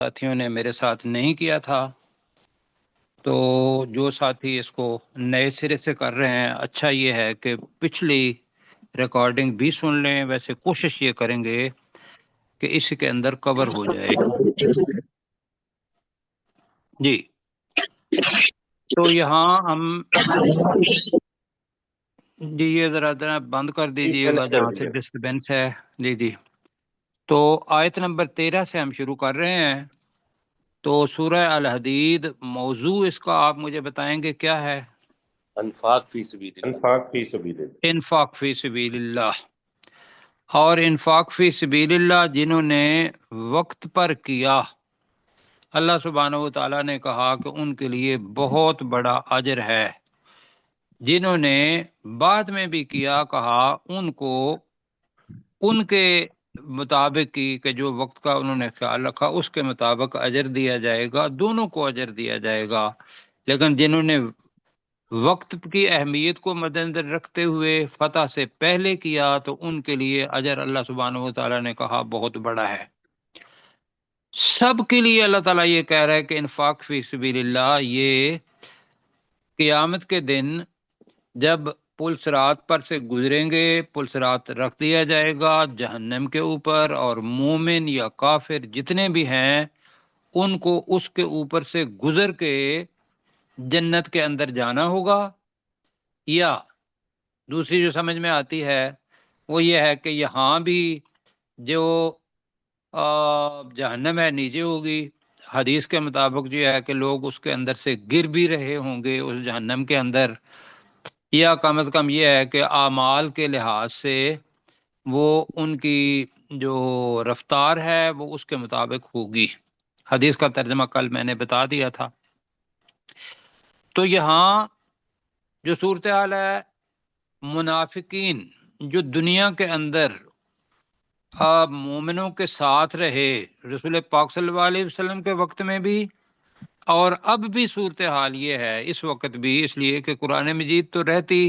ساتھیوں نے میرے ساتھ نہیں کیا تھا، تو جو ساتھی اس کو نئے سرے سے کر رہے ہیں، اچھا یہ ہے کہ پچھلی ریکارڈنگ بھی سن لیں۔ ویسے کوشش یہ کریں گے کہ اس کے اندر کور ہو جائے۔ جی، تو یہاں ہم جی یہ ذرا بند کر دیجئے گا جہاں سے ڈسٹربینس ہے۔ جی جی، تو آیت نمبر 13 سے ہم شروع کر رہے ہیں۔ تو سورہ الحدید، موضوع اس کا آپ مجھے بتائیں گے کیا ہے؟ انفاق فی سبیل اللہ، انفاق فی سبیل اللہ، اور انفاق فی سبیل اللہ جنہوں نے وقت پر کیا، اللہ سبحانہ و تعالیٰ نے کہا کہ ان کے لیے بہت بڑا اجر ہے۔ جنہوں نے بعد میں بھی کیا، کہا ان کو ان کے مطابق کی کہ جو وقت کا انہوں نے خیال رکھا اس کے مطابق اجر دیا جائے گا، دونوں کو اجر دیا جائے گا۔ لیکن جنہوں نے وقت کی اہمیت کو مد نظر رکھتے ہوئے فتح سے پہلے کیا تو ان کے لیے اجر اللہ سبحانہ و تعالیٰ نے کہا بہت بڑا ہے۔ سب کے لیے اللہ تعالیٰ یہ کہہ رہا ہے کہ انفاق فی سبیل اللہ، یہ قیامت کے دن جب پل صراط پر سے گزریں گے، پل صراط رکھ دیا جائے گا جہنم کے اوپر، اور مومن یا کافر جتنے بھی ہیں ان کو اس کے اوپر سے گزر کے جنت کے اندر جانا ہوگا۔ یا دوسری جو سمجھ میں آتی ہے وہ یہ ہے کہ یہاں بھی جو جہنم ہے نیچے ہوگی، حدیث کے مطابق جو ہے کہ لوگ اس کے اندر سے گر بھی رہے ہوں گے اس جہنم کے اندر، یا کم از کم یہ ہے کہ اعمال کے لحاظ سے وہ ان کی جو رفتار ہے وہ اس کے مطابق ہوگی۔ حدیث کا ترجمہ کل میں نے بتا دیا تھا۔ تو یہاں جو صورتحال ہے، منافقین جو دنیا کے اندر مومنوں کے ساتھ رہے، رسول پاک صلی اللہ علیہ وسلم کے وقت میں بھی، اور اب بھی صورتحال یہ ہے اس وقت بھی، اس لیے کہ قرآن مجید تو رہتی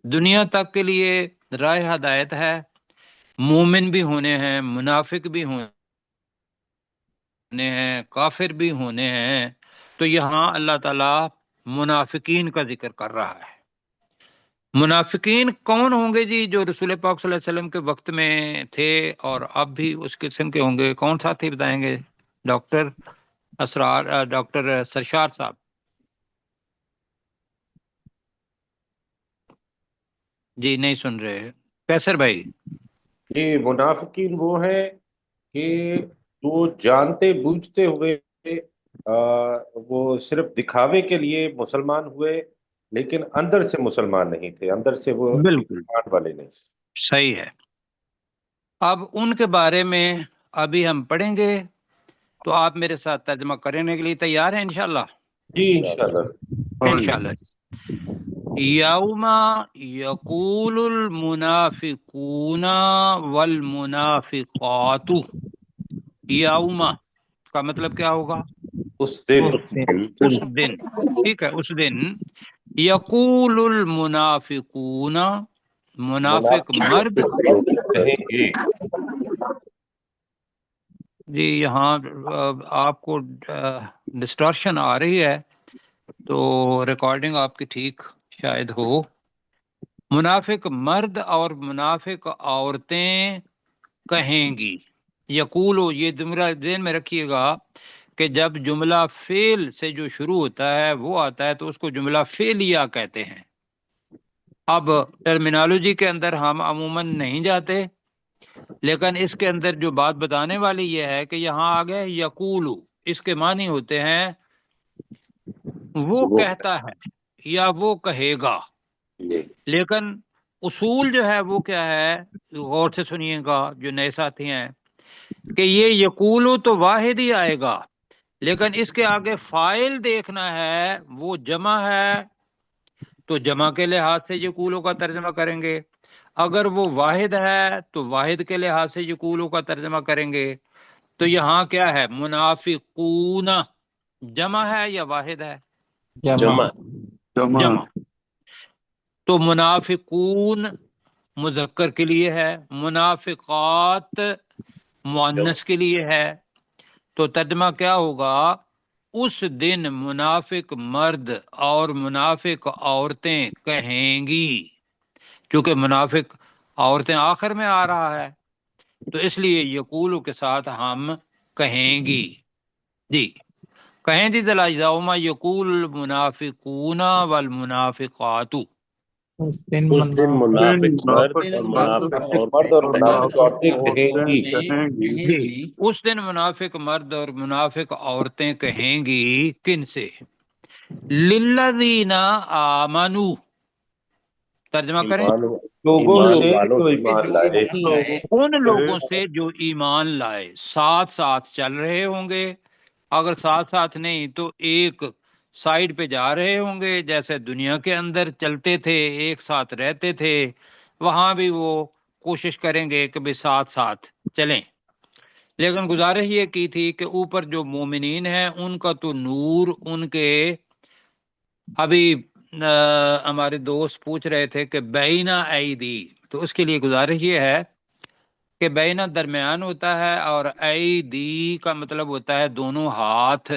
دنیا تک کے لیے راہ ہدایت ہے۔ مومن بھی ہونے ہیں، منافق بھی ہونے ہیں، کافر بھی ہونے ہیں۔ تو یہاں اللہ تعالیٰ منافقین کا ذکر کر رہا ہے۔ منافقین کون ہوں گے جی؟ جو رسول پاک صلی اللہ علیہ وسلم کے وقت میں تھے اور اب بھی اس قسم کے ہوں گے۔ کون ساتھی بتائیں گے؟ ڈاکٹر اسرار، ڈاکٹر سرشار صاحب۔ جی نہیں سن رہے۔ کیسر بھائی؟ جی، منافقین وہ ہیں کہ جو جانتے بوجھتے ہوئے وہ صرف دکھاوے کے لیے مسلمان ہوئے، لیکن اندر سے مسلمان نہیں تھے، اندر سے وہ بالکل ایمان والے نہیں۔ صحیح ہے۔ اب ان کے بارے میں ابھی ہم پڑھیں گے، تو آپ میرے ساتھ ترجمہ کرنے کے لیے تیار ہیں انشاءاللہ؟ جی انشاءاللہ۔ انشاءاللہ۔ یوم یقول المنافقون والمنافقات، یوم کا مطلب کیا ہوگا؟ اس دن اس دن، ٹھیک ہے، اس دن یقول المنافقون، منافق مرد کہیں گے۔ جی یہاں آپ کو ڈسٹارشن آ رہی ہے، تو ریکارڈنگ آپ کی ٹھیک شاید ہو۔ منافق مرد اور منافق عورتیں کہیں گی، یقولو، یہ جملہ ذہن میں رکھیے گا کہ جب جملہ فعل سے جو شروع ہوتا ہے وہ آتا ہے تو اس کو جملہ فعلیہ کہتے ہیں۔ اب ٹرمینالوجی کے اندر ہم عموماً نہیں جاتے، لیکن اس کے اندر جو بات بتانے والی یہ ہے کہ یہاں آگے یقولو، اس کے معنی ہوتے ہیں وہ کہتا ہے یا وہ کہے گا، لیکن اصول جو ہے وہ کیا ہے، غور سے سنیے گا جو نئے ساتھی ہیں، کہ یہ یقولو تو واحد ہی آئے گا، لیکن اس کے آگے فاعل دیکھنا ہے وہ جمع ہے، تو جمع کے لحاظ سے یقولو کا ترجمہ کریں گے۔ اگر وہ واحد ہے تو واحد کے لحاظ سے یقولو کا ترجمہ کریں گے۔ تو یہاں کیا ہے؟ منافقون جمع ہے یا واحد ہے؟ جمع۔ جمع۔ تو منافقون مذکر کے لیے ہے، منافقات مؤنث کے لیے ہے۔ تو ترجمہ کیا ہوگا؟ اس دن منافق مرد اور منافق عورتیں کہیں گی، چونکہ منافق عورتیں آخر میں آ رہا ہے تو اس لیے یقولو کے ساتھ ہم کہیں گی. جی کہیں دی دلا یوم یقول المنافقون والمنافقات. اس دن اس دن منافق مرد منافق اور مرد منافق مرد اور عورتیں کہیں منافق گی. عورتیں کہیں گی. جی اس دن منافق مرد اور منافق عورتیں کہیں گی کن سے؟ للذین آمنو. ترجمہ کریں، لوگوں ایمان سے والوں جو سے ایمان لائے. ان لوگوں سے جو ایمان لائے. ساتھ ساتھ چل رہے ہوں گے، اگر ساتھ ساتھ نہیں تو ایک سائیڈ پہ جا رہے ہوں گے، جیسے دنیا کے اندر چلتے تھے ایک ساتھ رہتے تھے، وہاں بھی وہ کوشش کریں گے کہ بھی ساتھ ساتھ چلیں. لیکن گزارش یہ کی تھی کہ اوپر جو مومنین ہیں ان کا تو نور ان کے، ابھی ہمارے دوست پوچھ رہے تھے کہ بینا ایدی، تو اس کے لیے گزارش یہ ہے کہ بینا درمیان ہوتا ہے اور ایدی کا مطلب ہوتا ہے دونوں ہاتھ.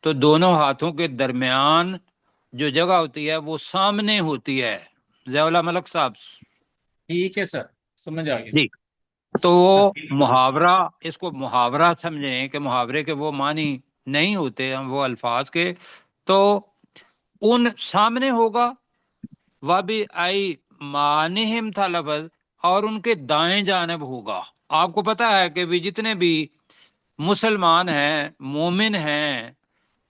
تو دونوں ہاتھوں کے درمیان جو جگہ ہوتی ہے وہ سامنے ہوتی ہے. ضیاء ملک صاحب ٹھیک ہے سر، سمجھ آ گئی. جی، تو وہ محاورہ، اس کو محاورہ سمجھیں کہ محاورے کے وہ معنی نہیں ہوتے ہیں وہ الفاظ کے. تو ان سامنے ہوگا، وہ بھی آئی مانہم تھا لفظ، اور ان کے دائیں جانب ہوگا. آپ کو پتا ہے کہ بھی جتنے بھی مسلمان ہیں، مومن ہیں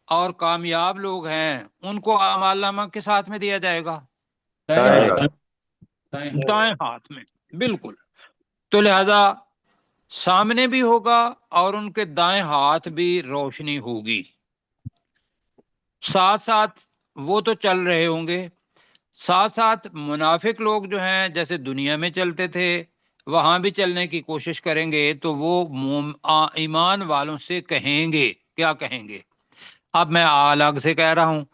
اور کامیاب لوگ ہیں، ان کو اعمال نامہ کس ہاتھ میں دیا جائے گا؟ دائیں ہاتھ میں. بالکل. تو لہذا سامنے بھی ہوگا اور ان کے دائیں ہاتھ بھی روشنی ہوگی. ساتھ ساتھ وہ تو چل رہے ہوں گے، ساتھ ساتھ منافق لوگ جو ہیں جیسے دنیا میں چلتے تھے وہاں بھی چلنے کی کوشش کریں گے. تو وہ ایمان والوں سے کہیں گے، کیا کہیں گے؟ اب میں الگ سے کہہ رہا ہوں،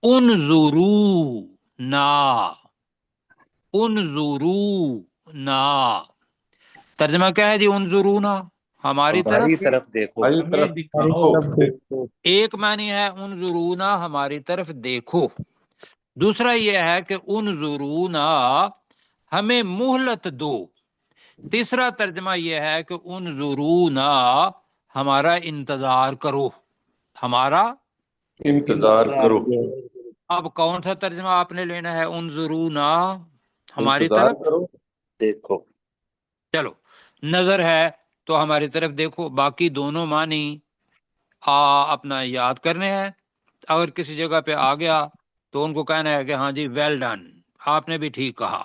انظرونا، انظرونا. ترجمہ کیا ہے جی؟ انظرونا، ہماری ہماری طرف. طرف دیکھو. ہماری طرف دیکھو. ایک معنی ہے انظرونا ہماری طرف دیکھو، دوسرا یہ ہے کہ انظرونا ہمیں مہلت دو، تیسرا ترجمہ یہ ہے کہ انظرونا ہمارا انتظار کرو، ہمارا انتظار کرو. اب کون سا ترجمہ آپ نے لینا ہے؟ انظرونا ہماری انتظار طرف کرو. دیکھو. چلو نظر ہے تو ہماری طرف دیکھو. باقی دونوں معنی اپنا یاد کرنے ہیں. اگر کسی جگہ پہ آ گیا تو ان کو کہنا ہے کہ ہاں جی ویل ڈن، آپ نے بھی ٹھیک کہا.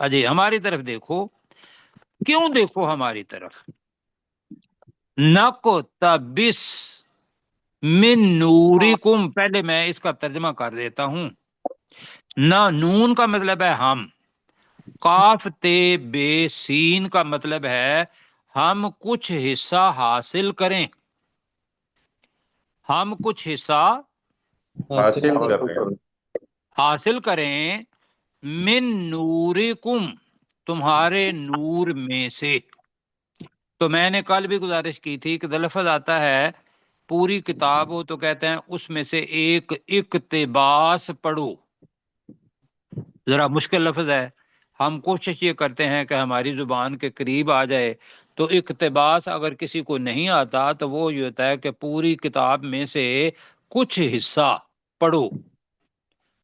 جی ہماری طرف دیکھو. کیوں دیکھو ہماری طرف؟ نقتبس من نورکم. پہلے میں اس کا ترجمہ کر دیتا ہوں. نون کا مطلب ہے ہم، قاف تے بے سین کا مطلب ہے ہم کچھ حصہ حاصل کریں، ہم کچھ حصہ حاصل کر رہے ہیں. حاصل کریں من نورکم، تمہارے نور میں سے. تو میں نے کل بھی گزارش کی تھی کہ لفظ آتا ہے پوری کتاب ہو تو کہتے ہیں اس میں سے ایک اقتباس پڑھو. ذرا مشکل لفظ ہے، ہم کوشش یہ کرتے ہیں کہ ہماری زبان کے قریب آ جائے. تو اقتباس اگر کسی کو نہیں آتا تو وہ یہ ہوتا ہے کہ پوری کتاب میں سے کچھ حصہ پڑھو،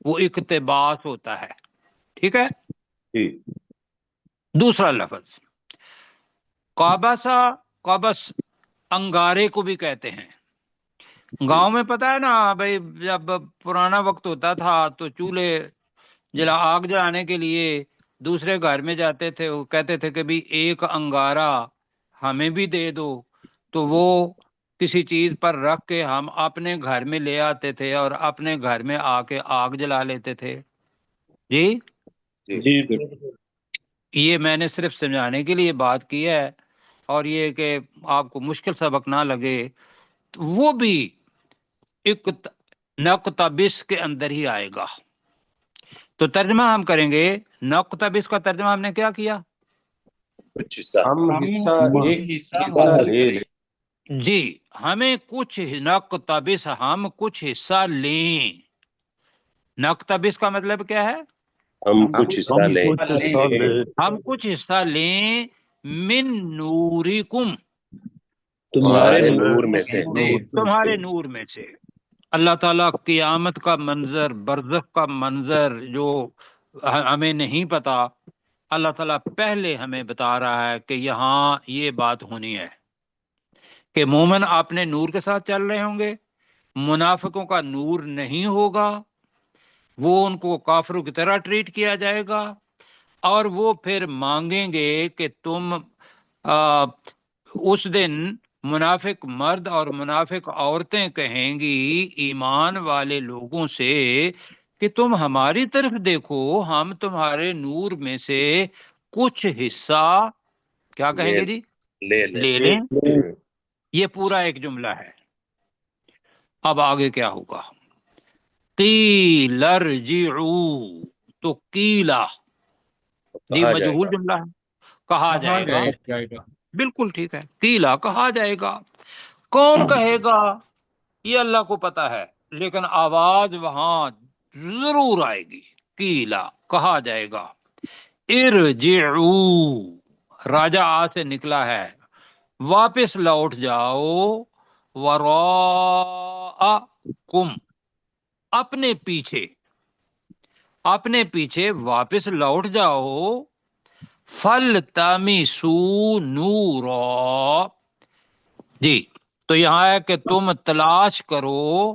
وہ اقتباس ہوتا ہے. ٹھیک ہے. جی. دوسرا لفظ قابسا، قبس انگارے کو بھی کہتے ہیں. گاؤں میں پتہ ہے نا بھائی، جب پرانا وقت ہوتا تھا تو چولہے آگ جلانے کے لیے دوسرے گھر میں جاتے تھے، وہ کہتے تھے کہ بھی ایک انگارہ ہمیں بھی دے دو. تو وہ کسی چیز پر رکھ کے ہم اپنے گھر میں لے آتے تھے اور اپنے گھر میں آ کے آگ جلا لیتے تھے. جی یہ میں نے صرف سمجھانے کے لیے بات کی ہے، اور یہ کہ آپ کو مشکل سبق نہ لگے. تو وہ بھی نقتبس کے اندر ہی آئے گا. تو ترجمہ ہم کریں گے. نقتبس کا ترجمہ ہم نے کیا کیا؟ کچھ حصہ ہم حصہ ایک حصہ لے لیں. جی ہمیں کچھ نقتبس، ہم کچھ حصہ لیں. نقتبس کا مطلب کیا ہے؟ ہم کچھ حصہ لیں ہم کچھ حصہ لیں من نورکم، تمہارے نور میں سے. تمہارے نور میں سے. اللہ تعالیٰ قیامت کا منظر، برزخ کا منظر جو ہمیں نہیں پتا، اللہ تعالیٰ پہلے ہمیں بتا رہا ہے کہ یہاں یہ بات ہونی ہے کہ مومن اپنے نور کے ساتھ چل رہے ہوں گے، منافقوں کا نور نہیں ہوگا، وہ ان کو کافروں کی طرح ٹریٹ کیا جائے گا، اور وہ پھر مانگیں گے کہ تم اس دن منافق مرد اور منافق عورتیں کہیں گی ایمان والے لوگوں سے کہ تم ہماری طرف دیکھو، ہم تمہارے نور میں سے کچھ حصہ کیا کہیں گے جی؟ لے لے لیں. یہ پورا ایک جملہ ہے. اب آگے کیا ہوگا؟ قیل ارجعوا، تو قیلا جی کہا جائے مجہول گا. جملہ ہے، کہا جائے گا. بالکل ٹھیک ہے، قیلا کہا جائے گا. کون کہے گا یہ اللہ کو پتا ہے، لیکن آواز وہاں ضرور آئے گی. قیلا کہا جائے گا. ارجعوا، راجا آ سے نکلا ہے، واپس لوٹ جاؤ. وراءکم، اپنے پیچھے، اپنے پیچھے واپس لوٹ جاؤ. فَالْتَمِسُوا نُورًا، جی تو یہاں ہے کہ تم تلاش کرو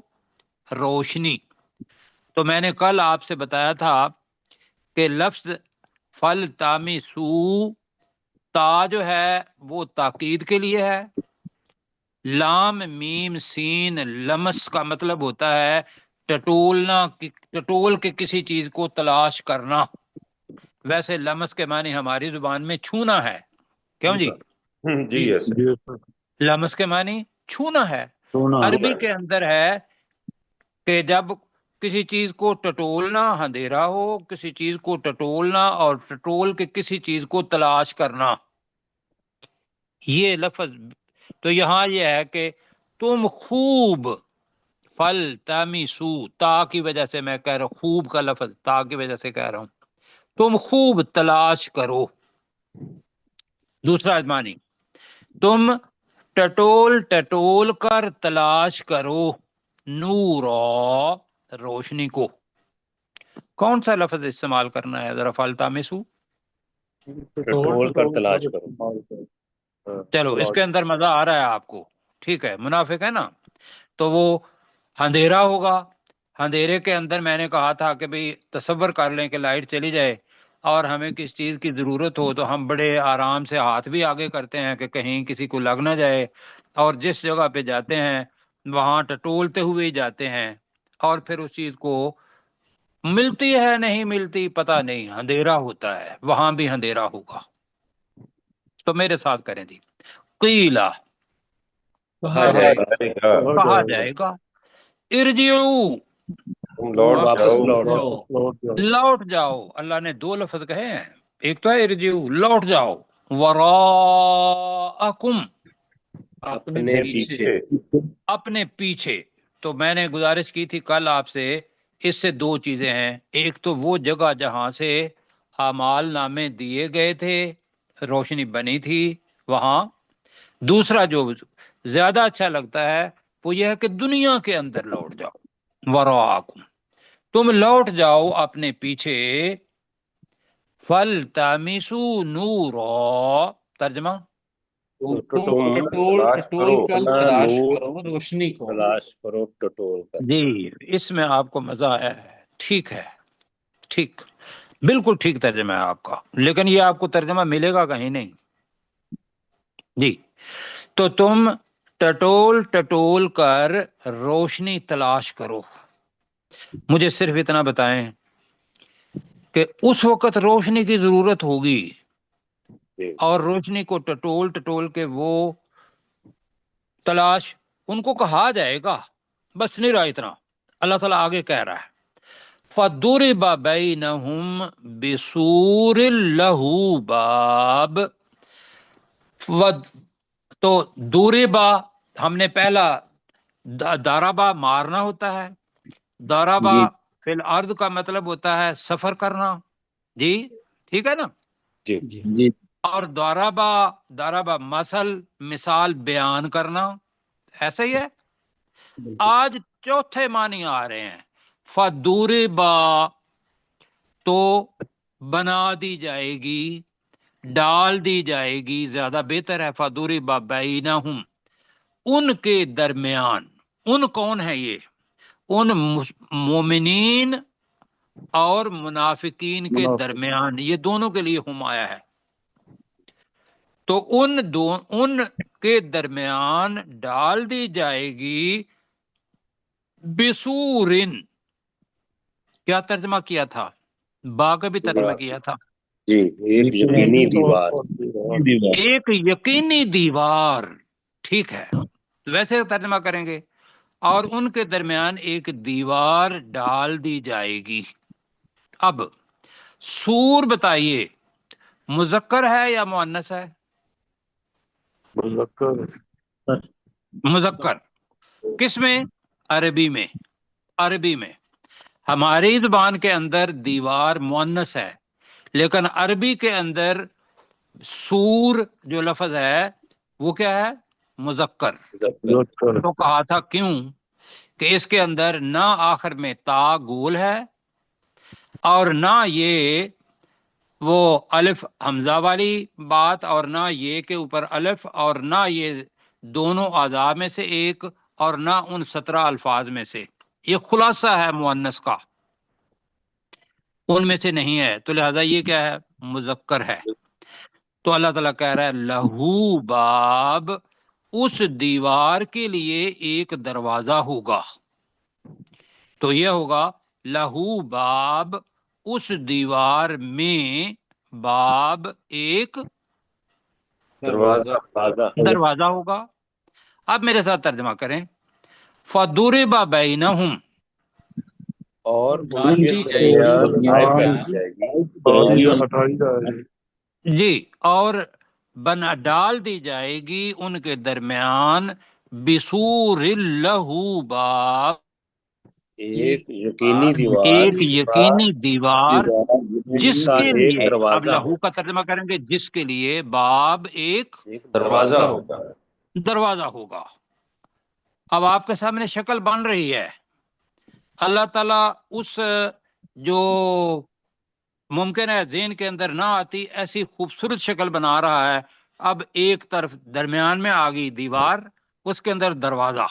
روشنی. تو میں نے کل آپ سے بتایا تھا کہ لفظ فَالْتَمِسُوا، تا جو ہے وہ تاکید کے لیے ہے، لام میم سین لمس کا مطلب ہوتا ہے ٹٹولنا، ٹٹول کے کسی چیز کو تلاش کرنا. ویسے لمس کے معنی ہماری زبان میں چھونا ہے. کیوں جی؟ جی یس. لمس کے معنی چھونا ہے. عربی کے اندر ہے کہ جب کسی چیز کو ٹٹولنا اندھیرا ہو، کسی چیز کو ٹٹولنا اور ٹٹول کے کسی چیز کو تلاش کرنا، یہ لفظ. تو یہاں یہ ہے کہ تم خوب، فَالْتَمِسُوا، تا کی وجہ سے میں کہہ رہا ہوں، خوب کا لفظ تا کی وجہ سے کہہ رہا ہوں، تم خوب تلاش کرو. دوسرا معنی، تم ٹٹول ٹٹول کر تلاش کرو نورا، روشنی کو. کون سا لفظ استعمال کرنا ہے ذرا؟ فَالْتَمِسُوا، ٹٹول کر تلاش کرو. چلو اس کے اندر مزہ آ رہا ہے آپ کو. ٹھیک ہے، منافق ہے نا، تو وہ اندھیرا ہوگا. اندھیرے کے اندر میں نے کہا تھا کہ بھئی تصور کر لیں کہ لائٹ چلی جائے اور ہمیں کس چیز کی ضرورت ہو تو ہم بڑے آرام سے ہاتھ بھی آگے کرتے ہیں کہ کہیں کسی کو لگ نہ جائے، اور جس جگہ پہ جاتے ہیں وہاں ٹٹولتے ہوئے جاتے ہیں، اور پھر اس چیز کو ملتی ہے نہیں ملتی پتہ نہیں، اندھیرا ہوتا ہے، وہاں بھی اندھیرا ہوگا. تو میرے ساتھ کریں جی، قیلا کہا جائے گا. کہا جائے گا. ارجعوا، تم لوٹ واپس جاؤ. لوٹ جاؤ. اللہ نے دو لفظ کہے ہیں، ایک تو ہے ارجعوا لوٹ جاؤ، وراءکم اپنے پیچھے. اپنے پیچھے. تو میں نے گزارش کی تھی کل آپ سے، اس سے دو چیزیں ہیں. ایک تو وہ جگہ جہاں سے اعمال نامے دیے گئے تھے، روشنی بنی تھی وہاں. دوسرا جو زیادہ اچھا لگتا ہے وہ یہ ہے کہ دنیا کے اندر لوٹ جاؤ. وراءکم، تم لوٹ جاؤ اپنے پیچھے. فَالْتَمِسُوا نُورًا، ترجمہ تم تم تلاش کرو اپنا تلاش نور کرو روشنی کو. تلاش کرو ٹٹول کر. جی اس میں آپ کو مزہ آیا ہے. ٹھیک ہے، ٹھیک، بالکل ٹھیک ترجمہ ہے آپ کا، لیکن یہ آپ کو ترجمہ ملے گا کہیں نہیں. جی تو تم ٹٹول ٹٹول کر روشنی تلاش کرو. مجھے صرف اتنا بتائیں کہ اس وقت روشنی کی ضرورت ہوگی، جی. اور روشنی کو ٹٹول ٹٹول کے وہ تلاش ان کو کہا جائے گا. بس نہیں رہا اتنا، اللہ تعالیٰ آگے کہہ رہا ہے فَضُرِبَ بَيْنَهُمْ بِسُورٍ لَهُ بَابٌ. تو دُرِبَ ہم نے پہلا دارابا مارنا ہوتا ہے، دارابا فی الارض کا مطلب ہوتا ہے سفر کرنا، جی ٹھیک ہے نا، جی اور دارابا مثال بیان کرنا، ایسا ہی ہے۔ آج چوتھے معنی آ رہے ہیں، فدوربا تو بنا دی جائے گی، ڈال دی جائے گی، زیادہ بہتر ہے فدوربا بینہم، ان کے درمیان، ان کون ہے یہ؟ ان مومنین اور منافقین کے درمیان، یہ دونوں کے لیے ہم آیا ہے، تو ان کے درمیان ڈال دی جائے گی بسورن، کیا ترجمہ کیا تھا؟ با کا بھی ترجمہ کیا تھا، جی، ایک یقینی دیوار، ایک یقینی دیوار، ٹھیک ہے، ویسے ترجمہ کریں گے، اور ان کے درمیان ایک دیوار ڈال دی جائے گی۔ اب سور بتائیے مذکر ہے یا مؤنث ہے؟ مذکر، کس میں؟ عربی میں، عربی میں۔ ہماری زبان کے اندر دیوار مؤنث ہے، لیکن عربی کے اندر سور جو لفظ ہے وہ کیا ہے؟ مذکر۔ تو کہا تھا کیوں کہ اس کے اندر نہ آخر میں تا گول ہے، اور نہ یہ وہ الف حمزہ والی بات، اور نہ یہ کے اوپر الف، اور نہ یہ دونوں اعضاء میں سے ایک، اور نہ ان 17 الفاظ میں سے، یہ خلاصہ ہے مؤنث کا، ان میں سے نہیں ہے، تو لہذا یہ کیا ہے؟ مذکر ہے۔ تو اللہ تعالیٰ کہہ رہا ہے لہو باب، اس دیوار کے لیے ایک دروازہ ہوگا، تو یہ ہوگا لہو باب، اس دیوار میں باب ایک دروازہ ہوگا۔ اب میرے ساتھ ترجمہ کریں، فَضُرِبَ بَيْنَهُمْ، اور ڈال دی جائے گی، جی، اور ڈال دی جائے گی ان کے درمیان بسور لہو باب، ایک یقینی دیوار، ایک یقینی دیوار، جس کا کے ایک لیے، اب دروازہ لہو کا ترجمہ کریں گے، جس کے لیے باب ایک دروازہ ہوگا۔ دروازہ ہوگا۔ اب آپ کے سامنے شکل بن رہی ہے، اللہ تعالیٰ اس جو ممکن ہے ذہن کے اندر نہ آتی ایسی خوبصورت شکل بنا رہا ہے۔ اب ایک طرف درمیان میں آ گئی دیوار، اس کے اندر دروازہ،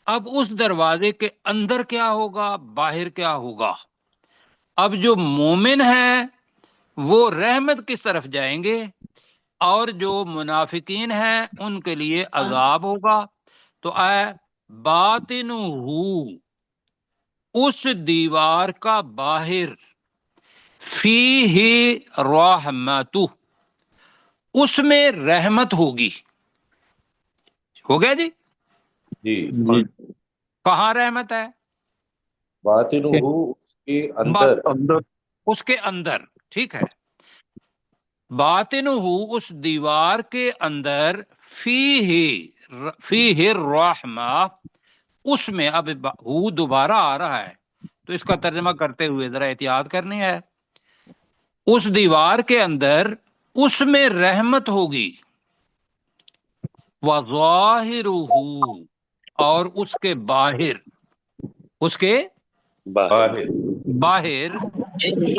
اب اس دروازے کے اندر کیا ہوگا، باہر کیا ہوگا؟ اب جو مومن ہیں وہ رحمت کی طرف جائیں گے، اور جو منافقین ہیں ان کے لیے عذاب ہوگا۔ تو اے باطنہ، اس دیوار کا باہر، فیہ رحمتہ، اس میں رحمت ہوگی، ہو گیا جی؟ جی، کہاں رحمت ہے؟ باطنہ، اس کے اندر، اس کے اندر، ٹھیک ہے، باطنہ، اس دیوار کے اندر، فیہ الرحمہ، اس میں، اب ہو دوبارہ آ رہا ہے تو اس کا ترجمہ کرتے ہوئے ذرا احتیاط کرنی ہے، اس دیوار کے اندر اس میں رحمت ہوگی، وَظَاهِرُهُ، اور اس کے باہر، اس کے باہر،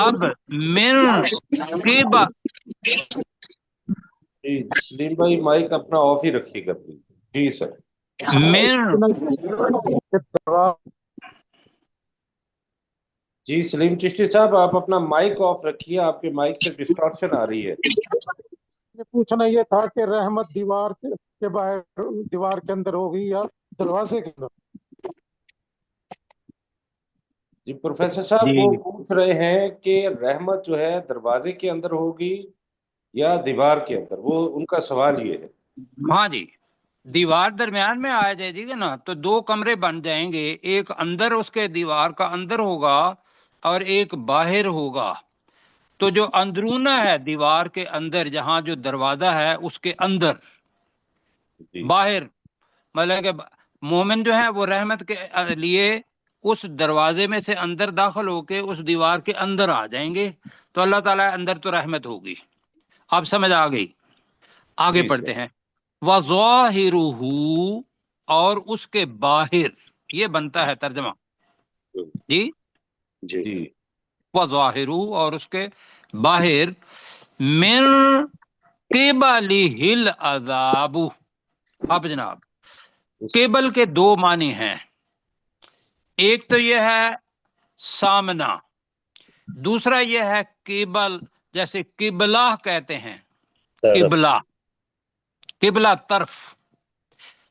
اب من کے جی سلیم بھائی مائک اپنا آف ہی رکھیے گا پلیز۔ جی سر۔ جی سلیم چشتی صاحب، آپ اپنا مائک آف رکھیے، آپ کے مائک سے ڈسٹارشن آ رہی ہے۔ پوچھنا یہ تھا کہ رحمت دیوار کے باہر، دیوار کے اندر ہوگی یا دروازے کے اندر؟ جی پروفیسر صاحب وہ پوچھ رہے ہیں کہ رحمت جو ہے دروازے کے اندر ہوگی یا دیوار کے اندر، وہ ان کا سوال یہ ہے۔ ہاں جی، دیوار درمیان میں آ جائے گی نا تو دو کمرے بن جائیں گے، ایک اندر اس کے دیوار کا اندر ہوگا اور ایک باہر ہوگا، تو جو اندرونہ ہے دیوار کے اندر، جہاں جو دروازہ ہے اس کے اندر، باہر مطلب کہ مومن جو ہے وہ رحمت کے لیے اس دروازے میں سے اندر داخل ہو کے اس دیوار کے اندر آ جائیں گے تو اللہ تعالیٰ اندر تو رحمت ہوگی. اب سمجھ آ گئی. آگے جی پڑھتے ہیں. وَظَاهِرُهُ اور اس کے باہر، یہ بنتا ہے ترجمہ جی. جی جی وَظَاهِرُهُ اور اس کے باہر من قبلہ العذاب. اب جناب قبل کے دو معنی ہیں. ایک تو یہ ہے سامنا، دوسرا یہ ہے قبل، جیسے قبلہ کہتے ہیں، قبلہ قبلہ طرف.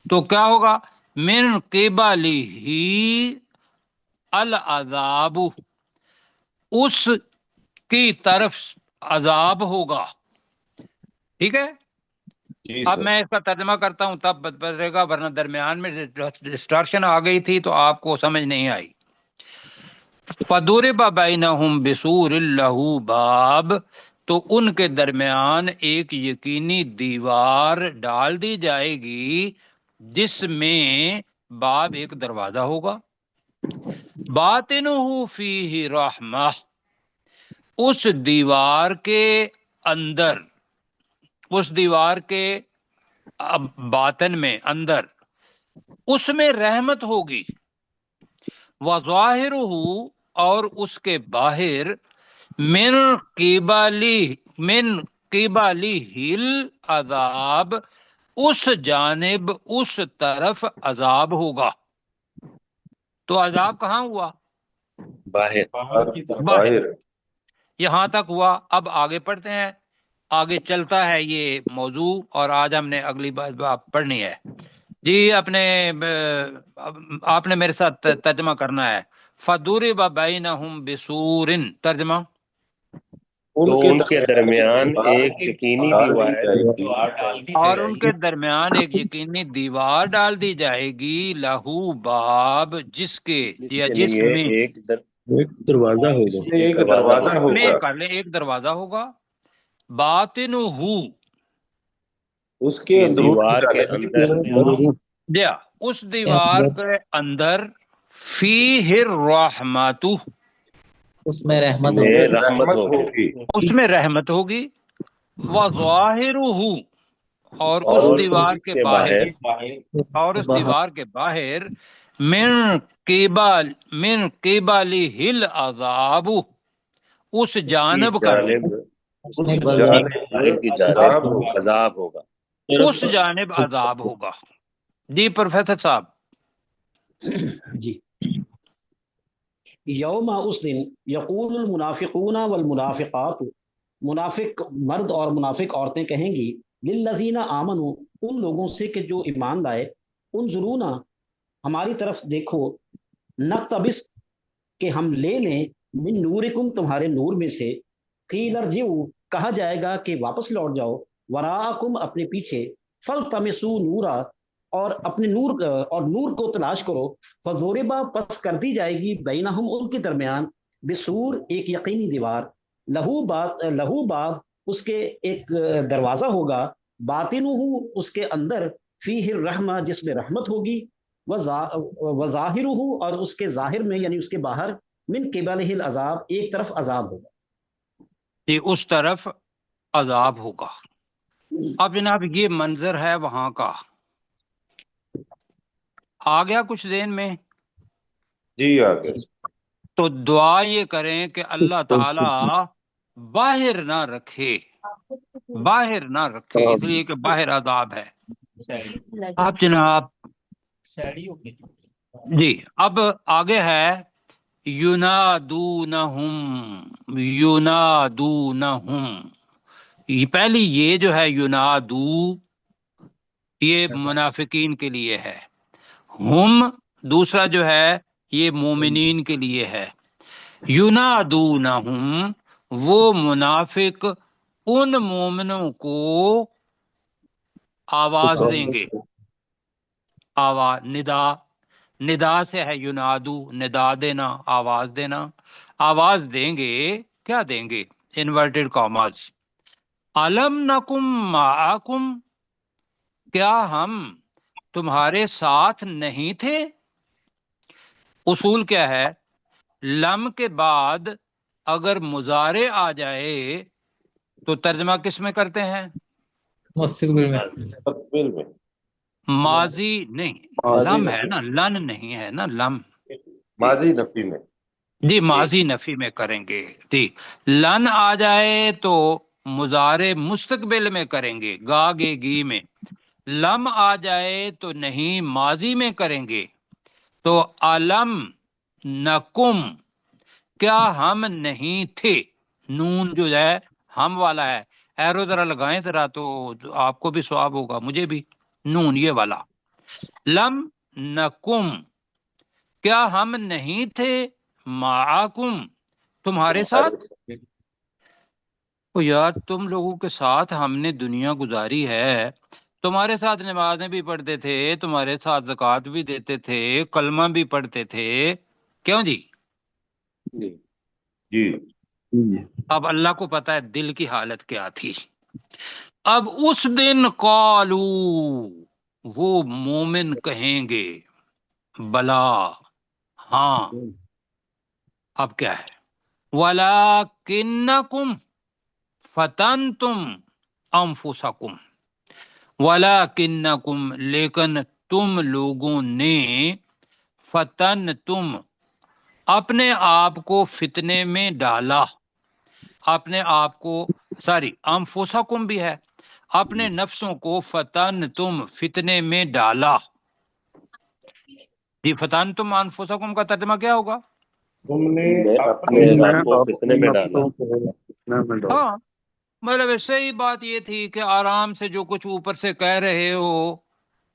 تو کیا ہوگا؟ من قبلہ العذاب، اس کی طرف عذاب ہوگا. ٹھیک ہے. جی اب سر. میں اس کا ترجمہ کرتا ہوں تب بدلے گا، ورنہ درمیان میں ڈسٹارشن آ گئی تھی تو آپ کو سمجھ نہیں آئی. فَضُرِبَ بَيْنَهُمْ بِسُورٍ لَهُ بَابٌ، تو ان کے درمیان ایک یقینی دیوار ڈال دی جائے گی جس میں باب ایک دروازہ ہوگا. باطنہ فیہ رحمہ، اس دیوار کے اندر، اس دیوار کے باطن میں اندر اس میں رحمت ہوگی. وظاہرہ اور اس کے باہر من قبلہ العذاب، اس جانب اس طرف عذاب ہوگا. تو عذاب کہاں ہوا؟ باہر. باہر. یہاں تک ہوا. اب آگے پڑھتے ہیں. آگے چلتا ہے یہ موضوع اور آج ہم نے اگلی بات پڑھنی ہے. جی آپ نے میرے ساتھ ترجمہ کرنا ہے. فَضُرِبَ بَيْنَهُمْ بِسُورٍ، ترجمہ تو ان کے درمیان ایک یقینی ڈال دی دیوار جائے گی. اور ان کے درمیان ایک یقینی دیوار ڈال دی جائے گی. لہو باب، جس کے یا جس میں ایک دروازہ ہوگا. ایک دروازہ میں ہوگا. کر لیں ایک دروازہ ہوگا. باطنہ، اس کے اندرونی دیوار کے جانب اندر یا اس دیوار کے اندر فیہ الرحمۃ، اس میں رحمت میں ہوگی. رحمت ہوگی. اس میں رحمت ہوگی. وظاہرہ اور اس اور دیوار کے باہر، اور اس دیوار کے باہر من قبلہ العذاب، اس جانب کا، اس میں باہر کی جانب عذاب ہوگا. اس جانب عذاب ہوگا. جی پروفیسر صاحب. جی. یوم، اس دن، یقول المنافقون والمنافقات، منافق مرد اور منافق عورتیں کہیں گی، للذین آمنوا، ان لوگوں سے کہ جو ایمان لائے، انظرونا، ہماری طرف دیکھو، نقتبس، کہ ہم لے لیں، من نورکم، تمہارے نور میں سے، قیل ارجعوا، کہا جائے گا کہ واپس لوٹ جاؤ، وراءکم، اپنے پیچھے، فالتمسوا نورا، اور اپنے نور اور نور کو تلاش کرو، فضوربا، پس کر دی جائے گی، بینہم، ان کے درمیان، بسور، ایک یقینی دیوار، لہو باب، اس کے ایک دروازہ ہوگا، باطنہ، اس کے اندر، فیہ الرحمہ، جس میں رحمت ہوگی، وظاہرہ، اور اس کے ظاہر میں یعنی اس کے باہر، من قبلہ العذاب، ایک طرف عذاب ہوگا. جی اس طرف عذاب ہوگا. اب جناب یہ منظر ہے وہاں کا. آ گیا کچھ ذہن میں؟ جی آگے. تو دعا یہ کریں کہ اللہ تعالی باہر نہ رکھے، باہر نہ رکھے، اس لیے کہ باہر عذاب ہے. اب جناب جی اب آگے ہے ینادونہم، یہ پہلی یہ جو ہے ینادو، یہ منافقین کے لیے ہے. ہم دوسرا جو ہے یہ مومنین کے لیے ہے. ینادونہم، وہ منافق ان مومنوں کو آواز دیں گے. آواز، ندا سے ہے ینادو، ندا دینا، آواز دینا. آواز دیں گے، کیا دیں گے؟ Inverted commas. علم نکم معکم، کیا ہم تمہارے ساتھ نہیں تھے؟ اصول کیا ہے؟ لم کے بعد اگر مضارع آ جائے تو ترجمہ کس میں کرتے ہیں؟ مستقبل میں مستقبل میں، ماضی نہیں، ماضی لم ہے نفی، نا، لن نہیں ہے نا، لم ماضی نفی میں. جی ماضی نفی میں کریں گے. جی لن آ جائے تو مضارع مستقبل میں کریں گے، گا گے گی میں. لم آ جائے تو نہیں، ماضی میں کریں گے. تو علم نکم، کیا ہم نہیں تھے؟ نون جو ہے ہم والا ہے، ایرو ذرا لگائیں ذرا تو آپ کو بھی ثواب ہوگا، مجھے بھی. نون یہ والا، لم نکم، کیا ہم نہیں تھے؟ معاکم، تمہارے ساتھ. تو یار تم لوگوں کے ساتھ ہم نے دنیا گزاری ہے، تمہارے ساتھ نمازیں بھی پڑھتے تھے، تمہارے ساتھ زکوٰۃ بھی دیتے تھے، کلمہ بھی پڑھتے تھے، کیوں جی؟ جی اب اللہ کو پتا ہے دل کی حالت کیا تھی. اب اس دن قالو، وہ مومن کہیں گے، بلا، ہاں. اب کیا ہے؟ وَلَٰكِنَّكُمْ فَتَنْتُمْ أَنفُسَكُمْ، وَلَٰكِنَّكُمْ، لیکن تم لوگوں نے، فتنتم، اپنے آپ کو فتنے میں ڈالا، اپنے آپ کو، ساری انفسکم بھی ہے، اپنے نفسوں کو فتنتم، فتنے میں ڈالا. جی فتنتم انفسکم کا ترجمہ کیا ہوگا؟ تم نے اپنے اپنے آپ کو فتنے میں ڈالا. ہاں مطلب صحیح بات یہ تھی کہ آرام سے جو کچھ اوپر سے کہہ رہے ہو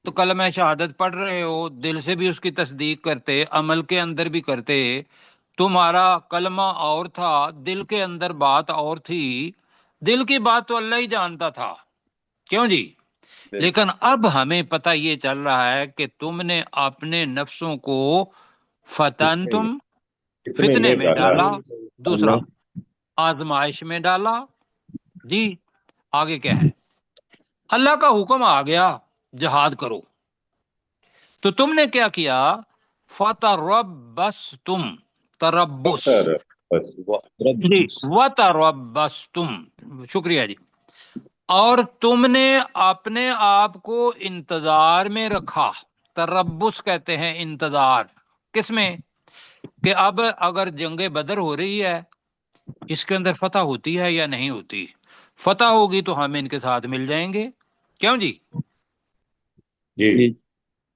تو کلمہ شہادت پڑھ رہے ہو، دل سے بھی اس کی تصدیق کرتے، عمل کے اندر بھی کرتے. تمہارا کلمہ اور تھا، دل کے اندر بات اور تھی. دل کی بات تو اللہ ہی جانتا تھا، کیوں جی؟ لیکن اب ہمیں پتہ یہ چل رہا ہے کہ تم نے اپنے نفسوں کو فتنتم، فتنے میں ڈالا، دوسرا آزمائش میں ڈالا. جی آگے کیا ہے؟ اللہ کا حکم آ گیا جہاد کرو، تو تم نے کیا کیا؟ فتربصتم، تربص، بس جی وتربصتم، شکریہ جی. اور تم نے اپنے آپ کو انتظار میں رکھا. تربص کہتے ہیں انتظار، کس میں؟ کہ اب اگر جنگ بدر ہو رہی ہے، اس کے اندر فتح ہوتی ہے یا نہیں ہوتی؟ فتح ہوگی تو ہم ان کے ساتھ مل جائیں گے، کیوں جی؟ جی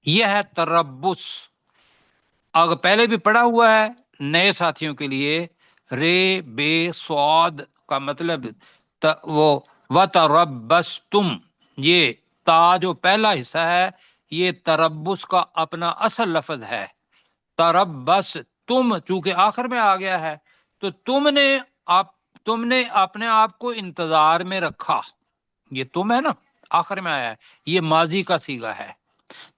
یہ ہے تربص. اگر پہلے بھی پڑھا ہوا ہے نئے ساتھیوں کے لیے، رے بے سواد کا مطلب وہ وتربصتم، یہ تا جو پہلا حصہ ہے یہ تربص کا اپنا اصل لفظ ہے. تربص تم، چونکہ آخر میں آ گیا ہے تو تم نے اپنے آپ کو انتظار میں رکھا. یہ تم ہے نا، آخر میں آیا ہے، یہ ماضی کا صیغہ ہے.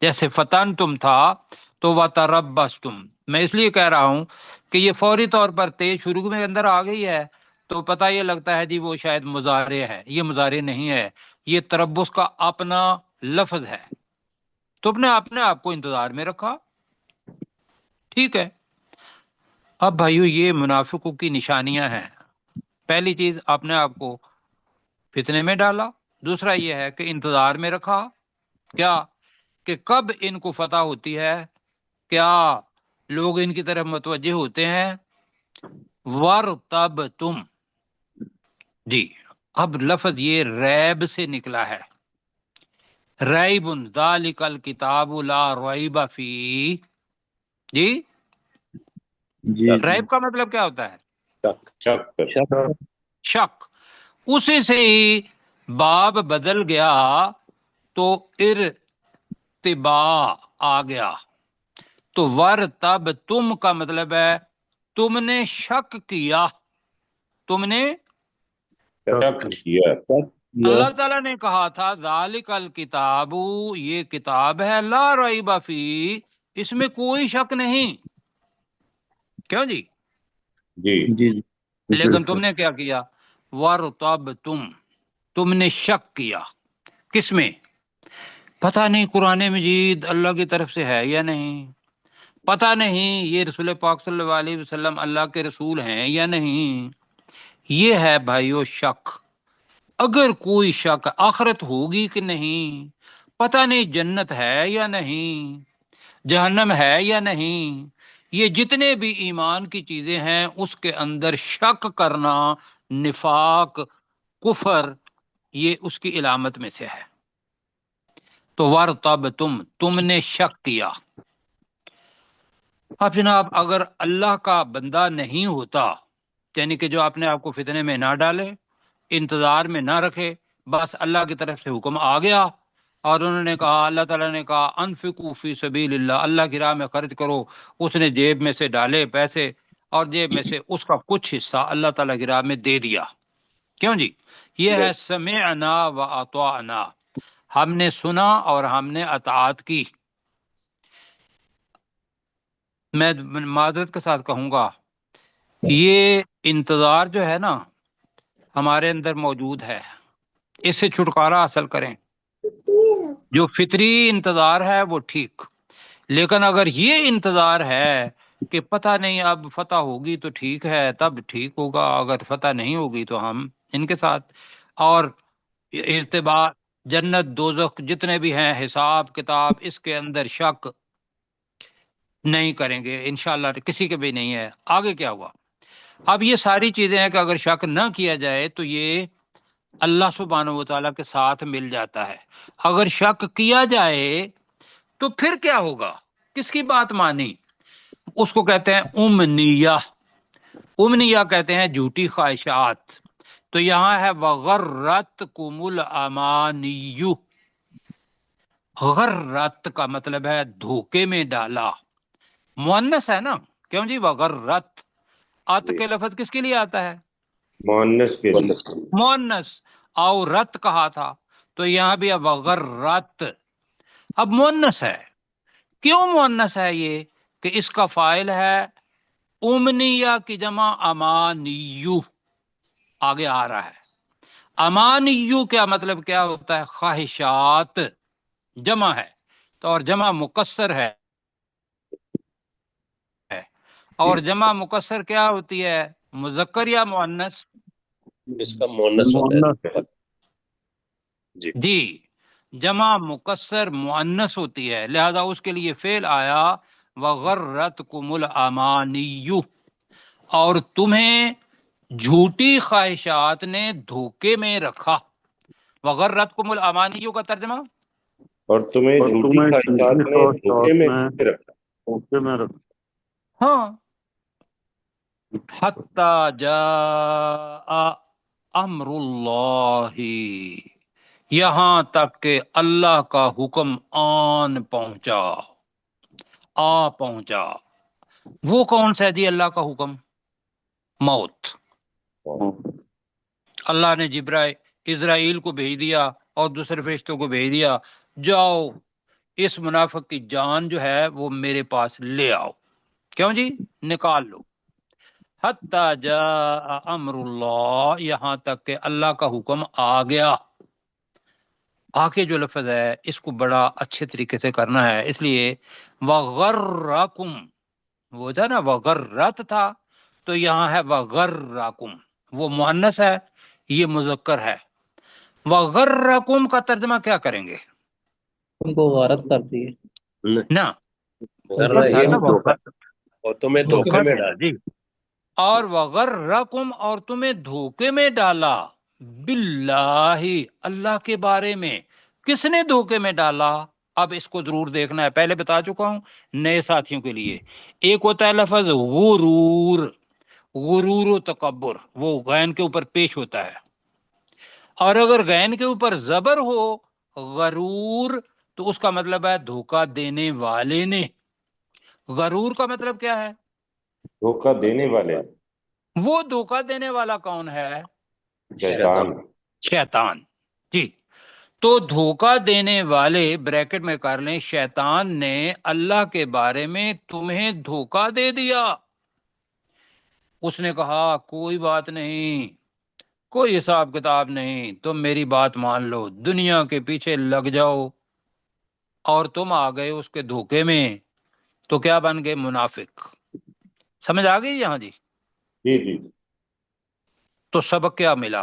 جیسے فتن تم تھا تو وتربصتم. میں اس لیے کہہ رہا ہوں کہ یہ فوری طور پر تے شروع میں اندر آ گئی ہے تو پتہ یہ لگتا ہے جی وہ شاید مضارع ہے. یہ مضارع نہیں ہے، یہ تربص کا اپنا لفظ ہے. تم نے اپنے آپ کو انتظار میں رکھا، ٹھیک ہے. اب بھائیو یہ منافقوں کی نشانیاں ہیں. پہلی چیز اپنے آپ کو فتنے میں ڈالا، دوسرا یہ ہے کہ انتظار میں رکھا، کیا کہ کب ان کو فتح ہوتی ہے، کیا لوگ ان کی طرف متوجہ ہوتے ہیں. ورتب تم، جی اب لفظ یہ ریب سے نکلا ہے. ریب ذالک الکتاب لا ریب فیہ. جی ریب کا مطلب کیا ہوتا ہے؟ شک. اسی سے ہی باب بدل گیا تو ارتباع آ گیا. تو ورتب تم کا مطلب ہے تم نے شک کیا، تم نے، اللہ تعالیٰ نے کہا تھا ذالک الکتاب، یہ کتاب ہے، لا ریب فیہ، اس میں کوئی شک نہیں، کیوں جی؟ جی لیکن تم نے کیا کیا؟ ورتب تم نے شک کیا. کس میں؟ پتہ نہیں قرآن مجید اللہ کی طرف سے ہے یا نہیں، پتہ نہیں یہ رسول پاک صلی اللہ علیہ وسلم اللہ کے رسول ہیں یا نہیں. یہ ہے بھائیو شک. اگر کوئی شک آخرت ہوگی کہ نہیں، پتہ نہیں جنت ہے یا نہیں، جہنم ہے یا نہیں، یہ جتنے بھی ایمان کی چیزیں ہیں اس کے اندر شک کرنا نفاق، کفر، یہ اس کی علامت میں سے ہے. تو ورتب تم نے شک کیا. اب جناب اگر اللہ کا بندہ نہیں ہوتا، یعنی کہ جو اپنے آپ کو فتنے میں نہ ڈالے، انتظار میں نہ رکھے، بس اللہ کی طرف سے حکم آ گیا اور انہوں نے کہا، اللہ تعالیٰ نے کہا انفقوا فی سبیل اللہ، اللہ کی راہ میں خرچ کرو، اس نے جیب میں سے ڈالے پیسے اور جیب میں سے اس کا کچھ حصہ اللہ تعالیٰ کی راہ میں دے دیا. کیوں جی؟ یہ ہے سمعنا و اطعنا، ہم نے سنا اور ہم نے اطاعت کی. میں معذرت کے ساتھ کہوں گا، یہ انتظار جو ہے نا ہمارے اندر موجود ہے، اس سے چھٹکارا حاصل کریں. جو فطری انتظار ہے وہ ٹھیک، لیکن اگر یہ انتظار ہے کہ پتہ نہیں اب فتح ہوگی تو ٹھیک ہے، تب ٹھیک ہوگا، اگر فتح نہیں ہوگی تو ہم ان کے ساتھ، اور ارتباط جنت دوزخ جتنے بھی ہیں، حساب کتاب، اس کے اندر شک نہیں کریں گے انشاءاللہ، کسی کے بھی نہیں ہے. آگے کیا ہوا؟ اب یہ ساری چیزیں ہیں کہ اگر شک نہ کیا جائے تو یہ اللہ سبحانہ و تعالیٰ کے ساتھ مل جاتا ہے. اگر شک کیا جائے تو پھر کیا ہوگا؟ کس کی بات مانی؟ اس کو کہتے ہیں امنیہ. امنیہ کہتے ہیں جھوٹی خواہشات. تو یہاں ہے وغرتکم الامانی. غرت کا مطلب ہے دھوکے میں ڈالا، مؤنث ہے نا. کیوں جی؟ وغرت، ات کے لفظ کس کے لیے آتا ہے؟ مؤنث کے لیے. مؤنث. عورت کہا تھا تو یہاں بھی وغرت. اب مؤنث ہے، کیوں مؤنث ہے؟ یہ کہ اس کا فاعل ہے امنیہ کی جمع امانیو، آگے آ رہا ہے. امانیو کیا مطلب کیا ہوتا ہے؟ خواہشات جمع ہے تو، اور جمع مکسر ہے، اور جمع مکسر کیا ہوتی ہے؟ مذکر یا مؤنث؟ اس کا مؤنث ہوتا ہے جی، جمع مکسر مؤنث ہوتی ہے، لہذا اس کے لیے فعل آیا وغرتکم الامانی، اور تمہیں جھوٹی خواہشات نے دھوکے میں رکھا. وغرتکم الامانی کا ترجمہ، اور تمہیں جھوٹی خواہشات نے دھوکے میں رکھا. ہاں. حتی جاء امر اللہ، یہاں تک کہ اللہ کا حکم آن پہنچا، آ پہنچا. وہ کون سا ہے جی اللہ کا حکم؟ موت. اللہ نے اسرائیل کو بھیج دیا اور دوسرے فرشتوں کو بھیج دیا، جاؤ اس منافق کی جان جو ہے وہ میرے پاس لے آؤ. کیوں جی؟ نکال لو. حتی جاء امر اللہ، یہاں تک کہ اللہ کا حکم آ گیا. آگے جو لفظ ہے اس کو بڑا اچھے طریقے سے کرنا ہے، اس لیے وغرکم، وہ تھا نا وغرت تھا، تو یہاں ہے وغرکم، وہ مؤنث ہے، یہ مذکر ہے. وغرکم کا ترجمہ کیا کریں گے؟ تم کو غارت کرتی ہے. نہ، اور تمہیں دھوکے میں ڈال. جی، اور وغرکم، اور تمہیں دھوکے میں ڈالا، باللہ، اللہ کے بارے میں. کس نے دھوکے میں ڈالا؟ اب اس کو ضرور دیکھنا ہے، پہلے بتا چکا ہوں نئے ساتھیوں کے لیے. ایک ہوتا ہے لفظ غرور، غرور و تکبر، وہ غین کے اوپر پیش ہوتا ہے، اور اگر غین کے اوپر زبر ہو غرور تو اس کا مطلب ہے دھوکہ دینے والے نے. غرور کا مطلب کیا ہے؟ دھوکہ دینے والے. وہ دھوکہ دینے والا کون ہے؟ شیطان. شیطان. جی، تو دھوکہ دینے والے بریکٹ میں کر لیں، شیطان نے اللہ کے بارے میں تمہیں دھوکہ دے دیا. اس نے کہا کوئی بات نہیں، کوئی حساب کتاب نہیں، تم میری بات مان لو، دنیا کے پیچھے لگ جاؤ، اور تم آ گئے اس کے دھوکے میں تو کیا بن گئے؟ منافق۔ سمجھ آ گئی یہاں جی؟ جی جی تو سبق کیا ملا؟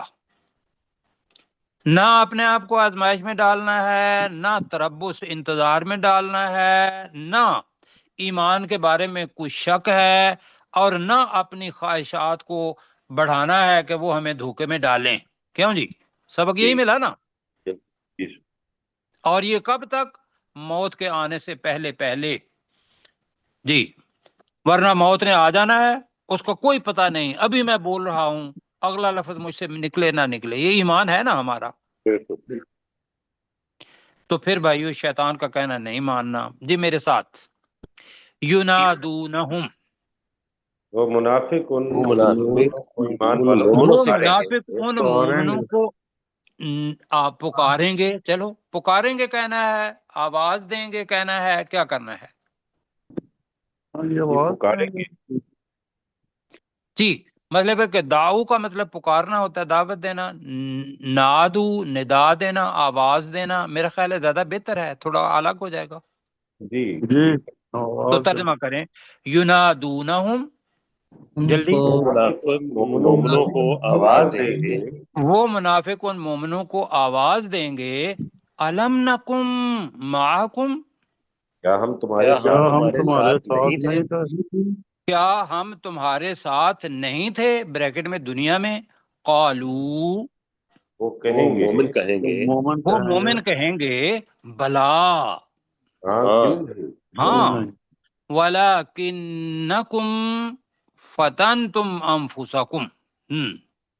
نہ اپنے آپ کو آزمائش میں ڈالنا ہے، نہ تربص انتظار میں ڈالنا ہے، نہ ایمان کے بارے میں کوئی شک ہے، اور نہ اپنی خواہشات کو بڑھانا ہے کہ وہ ہمیں دھوکے میں ڈالیں۔ کیوں جی؟ سبق یہی ملا نا؟ جی اور یہ کب تک؟ موت کے آنے سے پہلے پہلے جی، ورنہ موت نے آ جانا ہے، اس کو کوئی پتہ نہیں، ابھی میں بول رہا ہوں، اگلا لفظ مجھ سے نکلے نہ نکلے۔ یہ ایمان ہے نا ہمارا؟ بالکل۔ تو پھر بھائیو شیطان کا کہنا نہیں ماننا جی، میرے ساتھ۔ ینادونہم، وہ منافق ان وہ منافق ایمان ان والوں مومنوں وہ سے منافق ان مومنوں کو آپ پکاریں گے، چلو پکاریں گے کہنا ہے، آواز دیں گے کہنا ہے، کیا کرنا ہے پکاریں گے۔ جی؟ مطلب ہے کہ دعو کا مطلب پکارنا ہوتا ہے، دعوت دینا۔ نادو ندا دینا، آواز دینا، میرا خیال ہے زیادہ بہتر ہے، تھوڑا الگ ہو جائے گا۔ جی تو ترجمہ کریں، ینادونہم، ان جلدی۔ کو منافق ان مومنوں کو آواز دیں گے، وہ منافق ان مومنوں کو آواز دیں گے، الم نکم معکم، کیا ہم تمہارے کیا ہم ساتھ تمہارے ساتھ نہیں تھے؟ کیا ہم تمہارے ساتھ نہیں تھے؟ بریکٹ میں دنیا میں۔ قالو، وہ وہ کہیں گے مومن کہیں گے وہ مومن کہیں گے، بلا، ہاں ہاں کیوں نہیں؟ ہاں، وَلَكِنَّكُمْ فَتَنْتُمْ أَنفُسَكُمْ،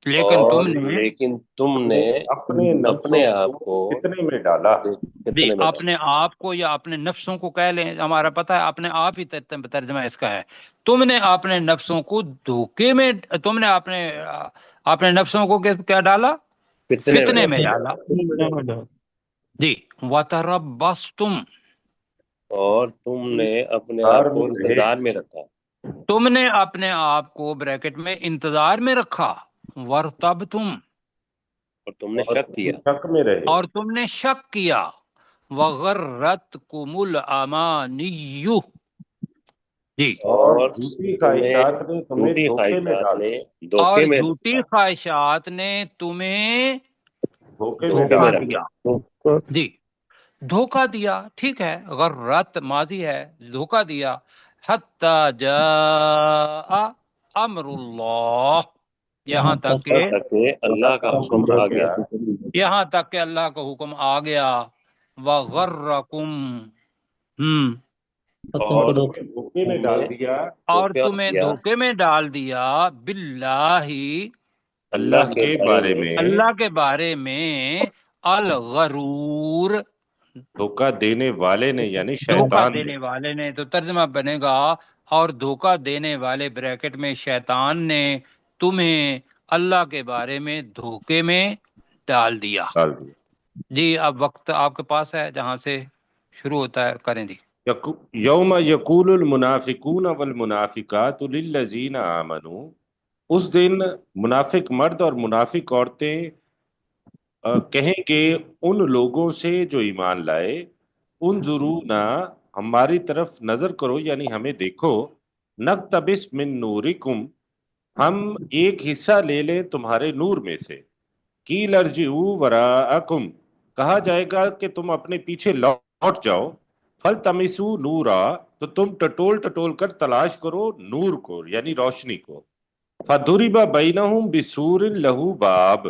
لیکن اور تم نے لیکن تم نے اپنے نفسوں اپنے آپ کو کو کتنے میں ڈالا؟ جی کتنے میں اپنے آپ کو یا اپنے نفسوں کو کہہ لیں، ہمارا پتہ ہے اپنے آپ ہی ترجمہ اس کا ہے۔ تم نے اپنے نفسوں کو دھوکے میں، تم نے اپنے نفسوں کو کیا ڈالا؟ فتنے میں ڈالا۔ جی، وَتَرَبَّصْتُمْ، اور تم نے اپنے انتظار آپ کو میں رہے، انتظار میں رکھا، تم نے اپنے آپ کو بریکٹ میں انتظار میں رکھا، وَارْتَبْتُمْ، اور تم نے اور شک کیا، شک میں رہے، اور تم نے شک کیا، وَغَرَّتْكُمُ الْأَمَانِيُّ، جی، اور اور جھوٹی تمہیں خواہشات نے تمہیں جھوٹی دھوکے میں خواہشات ڈال نے دیا، اور دھوکے میں جھوٹی رکھا، خواہشات نے تمہیں دھوکے میں دھوکے دھوکہ میں ڈال رکھا۔ دیا۔ جی، دھوکہ دیا، ٹھیک ہے، غرت ماضی ہے، دھوکہ دیا، حتی جاء امر اللہ، یہاں تک کہ تک کہ اللہ کا حکم آ گیا، یہاں تک کہ اللہ کا حکم آ گیا، وغرکم، اور تم اور کو تمہیں دھوکے میں ڈال دیا اور دھوکہ تمہیں دیا دھوکے میں ڈال دیا، باللہ، اللہ کے بارے میں، اللہ کے بارے میں، الغرور، دھوکہ دینے والے نے یعنی دھوکہ شیطان نے۔ دینے والے نے، تو ترجمہ بنے گا، اور دھوکہ دینے والے بریکٹ میں شیطان نے تمہیں اللہ کے بارے میں دھوکے میں ڈال دیا۔ ڈال دیا۔ جی اب وقت آپ کے پاس ہے، جہاں سے شروع ہوتا ہے کریں جی۔ یوم یقول المنافقون والمنافقات للذین آمنوا، اس دن منافق مرد اور منافق عورتیں کہیں گے ان لوگوں سے جو ایمان لائے، انظرونا، ہماری طرف نظر کرو یعنی ہمیں دیکھو، نقتبس من نورکم، ہم ایک حصہ لے لیں تمہارے نور میں سے، قیل ارجعوا وراءکم، کہا جائے گا کہ تم اپنے پیچھے لوٹ جاؤ، فلتمسوا نورا، تو تم ٹٹول ٹٹول کر تلاش کرو نور کو یعنی روشنی کو، فضرب بینہم بسور لہ باب،